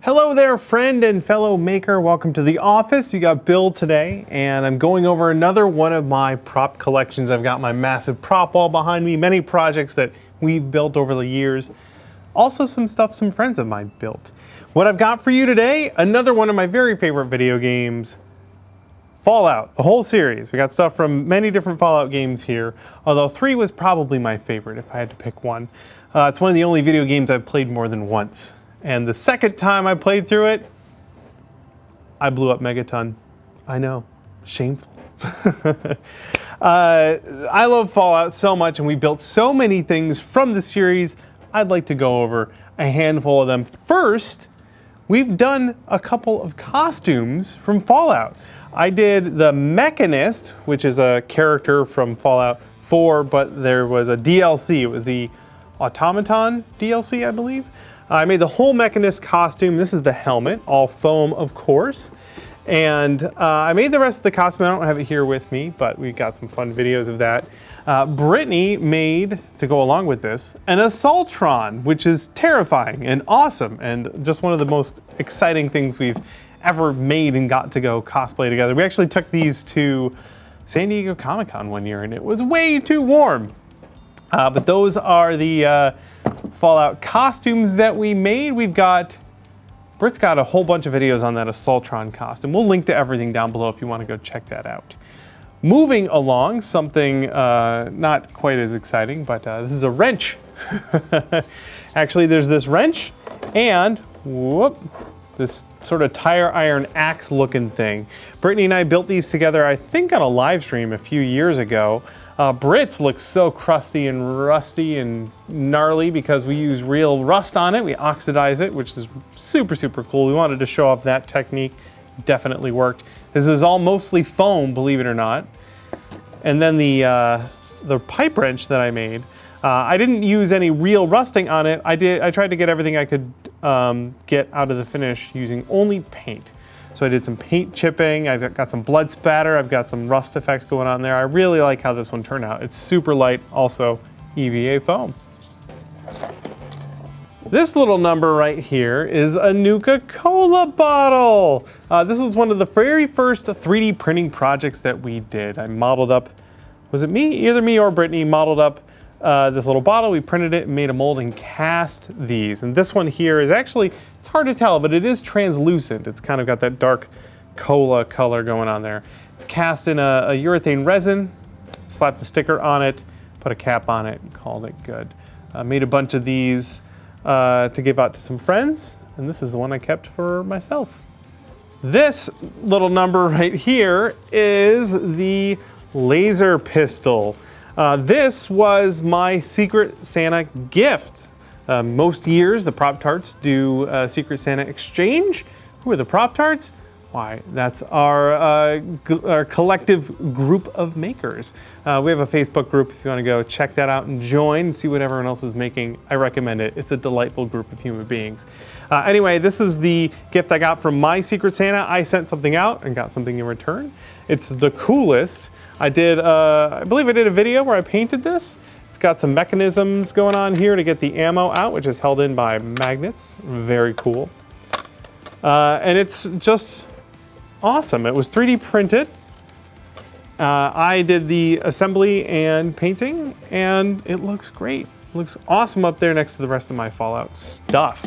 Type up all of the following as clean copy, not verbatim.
Hello there, friend and fellow maker. Welcome to the office. You got Bill today, and I'm going over another one of my prop collections. I've got my massive prop wall behind me, many projects that we've built over the years. Also some stuff some friends of mine built. What I've got for you today, another one of my very favorite video games, Fallout, the whole series. We got stuff from many different Fallout games here, although 3 was probably my favorite if I had to pick one. It's one of the only video games I've played more than once. And the second time I played through it, I blew up Megaton. I know, shameful. I love Fallout so much, and we built so many things from the series. I'd like to go over a handful of them. First, we've done a couple of costumes from Fallout. I did the Mechanist, which is a character from Fallout 4, but there was a DLC. It was the Automaton DLC, I believe. I made the whole Mechanist costume. This is the helmet, all foam, of course. And I made the rest of the costume. I don't have it here with me, but we got some fun videos of that. Brittany made, to go along with this, an Assaultron, which is terrifying and awesome, and just one of the most exciting things we've ever made and got to go cosplay together. We actually took these to San Diego Comic-Con one year, and it was way too warm. But those are the Fallout costumes that we made. Britt's got a whole bunch of videos on that Assaultron costume. We'll link to everything down below if you want to go check that out. Moving along, something not quite as exciting, but this is a wrench. Actually, there's this wrench and this sort of tire iron axe looking thing. Brittany and I built these together, I think on a live stream a few years ago. Britt's looks so crusty and rusty and gnarly because we use real rust on it. We oxidize it, which is super, super cool. We wanted to show off that technique. Definitely worked. This is all mostly foam, believe it or not. And then the pipe wrench that I made, I didn't use any real rusting on it. I tried to get everything I could get out of the finish using only paint. So I did some paint chipping, I've got some blood spatter, I've got some rust effects going on there. I really like how this one turned out. It's super light, also EVA foam. This little number right here is a Nuka Cola bottle. This was one of the very first 3D printing projects that we did. I modeled up, was it me? Either me or Brittany modeled up this little bottle. We printed it and made a mold and cast these. And this one here is actually, it's hard to tell, but it is translucent. It's kind of got that dark cola color going on there. It's cast in a urethane resin, slapped a sticker on it, put a cap on it, and called it good. Made a bunch of these to give out to some friends, and this is the one I kept for myself. This little number right here is the laser pistol. This was my Secret Santa gift. Most years, the Prop Tarts do a Secret Santa exchange. Who are the Prop Tarts? Why, that's our collective group of makers. We have a Facebook group if you want to go check that out and join, see what everyone else is making. I recommend it. It's a delightful group of human beings. Anyway, this is the gift I got from my Secret Santa. I sent something out and got something in return. It's the coolest. I believe I did a video where I painted this. It's got some mechanisms going on here to get the ammo out, which is held in by magnets. Very cool. And it's just awesome. It was 3D printed. I did the assembly and painting, and it looks great. It looks awesome up there next to the rest of my Fallout stuff.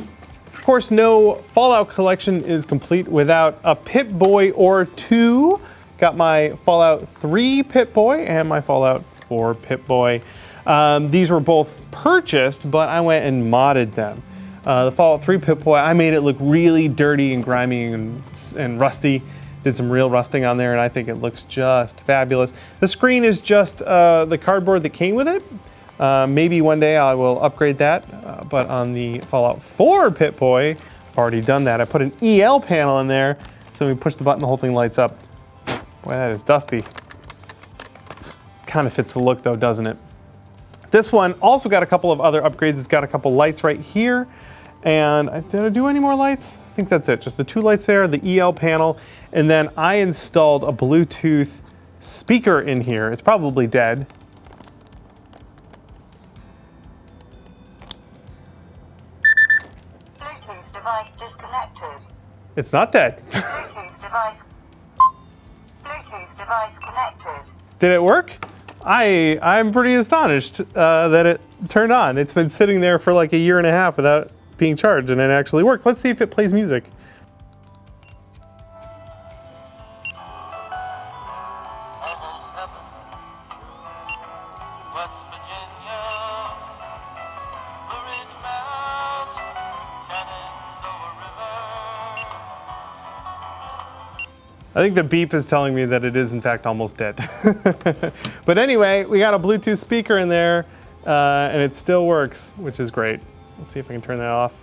Of course, no Fallout collection is complete without a Pip Boy or two. Got my Fallout 3 Pip Boy and my Fallout 4 Pip Boy. These were both purchased, but I went and modded them. The Fallout 3 Pip Boy, I made it look really dirty and grimy and rusty. Did some real rusting on there, and I think it looks just fabulous. The screen is just the cardboard that came with it. Maybe one day I will upgrade that, but on the Fallout 4 Pip Boy, I've already done that. I put an EL panel in there, so when we push the button, the whole thing lights up. Boy, that is dusty. Kind of fits the look though, doesn't it? This one also got a couple of other upgrades. It's got a couple lights right here. And did I do any more lights? I think that's it. Just the two lights there, the EL panel. And then I installed a Bluetooth speaker in here. It's probably dead. Bluetooth device disconnected. connected. It's not dead. Bluetooth device connected. Did it work? I'm pretty astonished that it turned on. It's been sitting there for like a year and a half without being charged, and it actually worked. Let's see if it plays music. West Virginia, Blue Ridge Mount, Shenandoah River. I think the beep is telling me that it is in fact almost dead. But anyway, we got a Bluetooth speaker in there and it still works, which is great. Let's see if I can turn that off.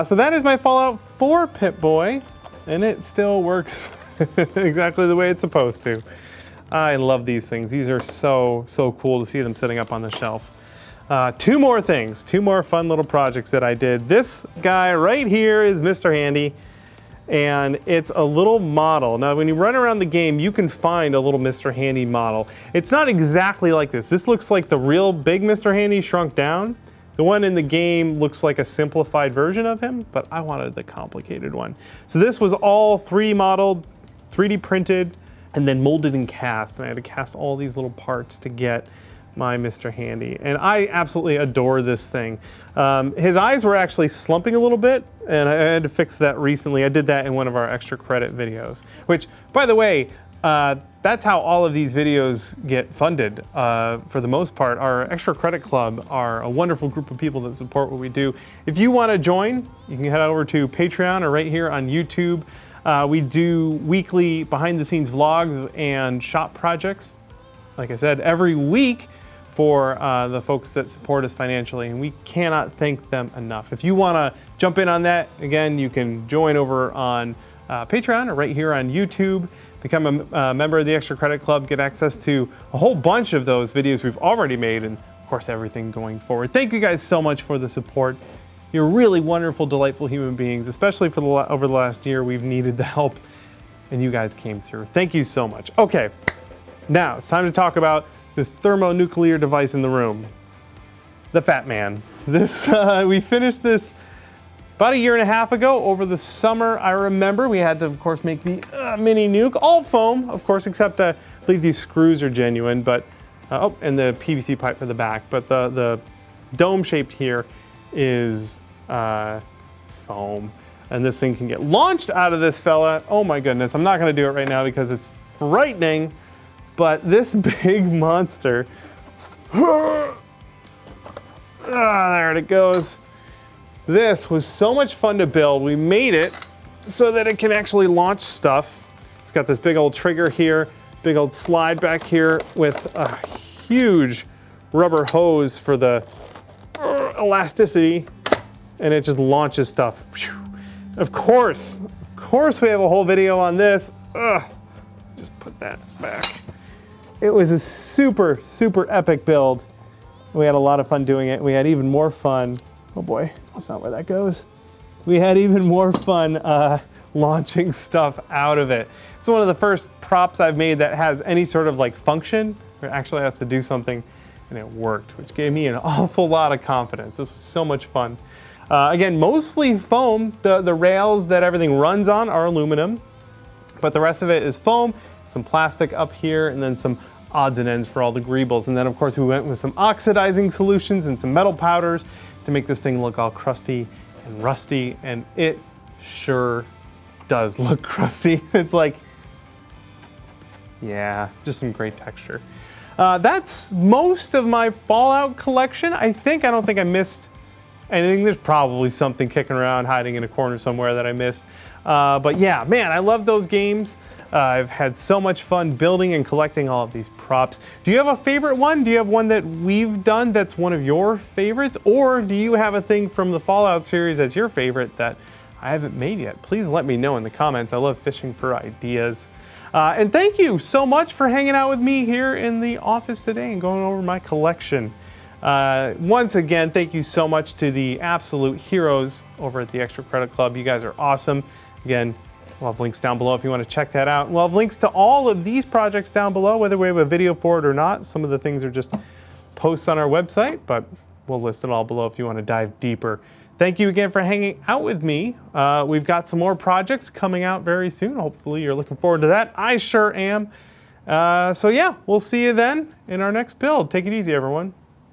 So that is my Fallout 4 Pip Boy, and it still works exactly the way it's supposed to. I love these things. These are so cool to see them sitting up on the shelf. Two more things, two more fun little projects that I did. This guy right here is Mr. Handy, and it's a little model. Now, when you run around the game, you can find a little Mr. Handy model. It's not exactly like this. This looks like the real big Mr. Handy shrunk down. The one in the game looks like a simplified version of him, but I wanted the complicated one. So this was all 3D modeled, 3D printed, and then molded and cast. And I had to cast all these little parts to get my Mr. Handy. And I absolutely adore this thing. His eyes were actually slumping a little bit, and I had to fix that recently. I did that in one of our extra credit videos, which, by the way, that's how all of these videos get funded. For the most part, our extra credit club are a wonderful group of people that support what we do. If you want to join, you can head over to Patreon or right here on YouTube. We do weekly behind-the-scenes vlogs and shop projects, like I said, every week for the folks that support us financially, and we cannot thank them enough. If you want to jump in on that, again, you can join over on Patreon or right here on YouTube, become a member of the Extra Credit Club, get access to a whole bunch of those videos we've already made, and of course, everything going forward. Thank you guys so much for the support. You're really wonderful, delightful human beings, especially for over the last year. We've needed the help, and you guys came through. Thank you so much. Okay, now it's time to talk about the thermonuclear device in the room, the Fat Man. This we finished this about a year and a half ago over the summer. I remember we had to, of course, make the Mini Nuke, all foam, of course, except I believe these screws are genuine, but oh, and the PVC pipe for the back. But the dome shaped here is foam, and this thing can get launched out of this fella. Oh my goodness, I'm not going to do it right now because it's frightening, but this big monster, there it goes. This was so much fun to build. We made it so that it can actually launch stuff. It's got this big old trigger here, big old slide back here with a huge rubber hose for the elasticity, and it just launches stuff. Of course we have a whole video on this. Just put that back. It was a super epic build. We had a lot of fun doing it. We had even more fun. Oh boy, that's not where that goes. We had even more fun launching stuff out of it. It's one of the first props I've made that has any sort of like function, or actually has to do something, and it worked, which gave me an awful lot of confidence. This was so much fun. Again, mostly foam. The rails that everything runs on are aluminum, but the rest of it is foam, some plastic up here, and then some odds and ends for all the greebles. And then of course we went with some oxidizing solutions and some metal powders to make this thing look all crusty and rusty, and it sure does look crusty. It's like, yeah, just some great texture. That's most of my Fallout collection. I don't think I missed anything. There's probably something kicking around, hiding in a corner somewhere that I missed. But yeah, man, I love those games. I've had so much fun building and collecting all of these props. Do you have a favorite one? Do you have one that we've done that's one of your favorites? Or do you have a thing from the Fallout series that's your favorite that I haven't made yet? Please let me know in the comments. I love fishing for ideas. And thank you so much for hanging out with me here in the office today and going over my collection. Once again, thank you so much to the absolute heroes over at the Extra Credit Club. You guys are awesome. Again, we'll have links down below if you want to check that out. We'll have links to all of these projects down below, whether we have a video for it or not. Some of the things are just posts on our website, but we'll list it all below if you want to dive deeper. Thank you again for hanging out with me. We've got some more projects coming out very soon. Hopefully you're looking forward to that. I sure am. So yeah, we'll see you then in our next build. Take it easy, everyone.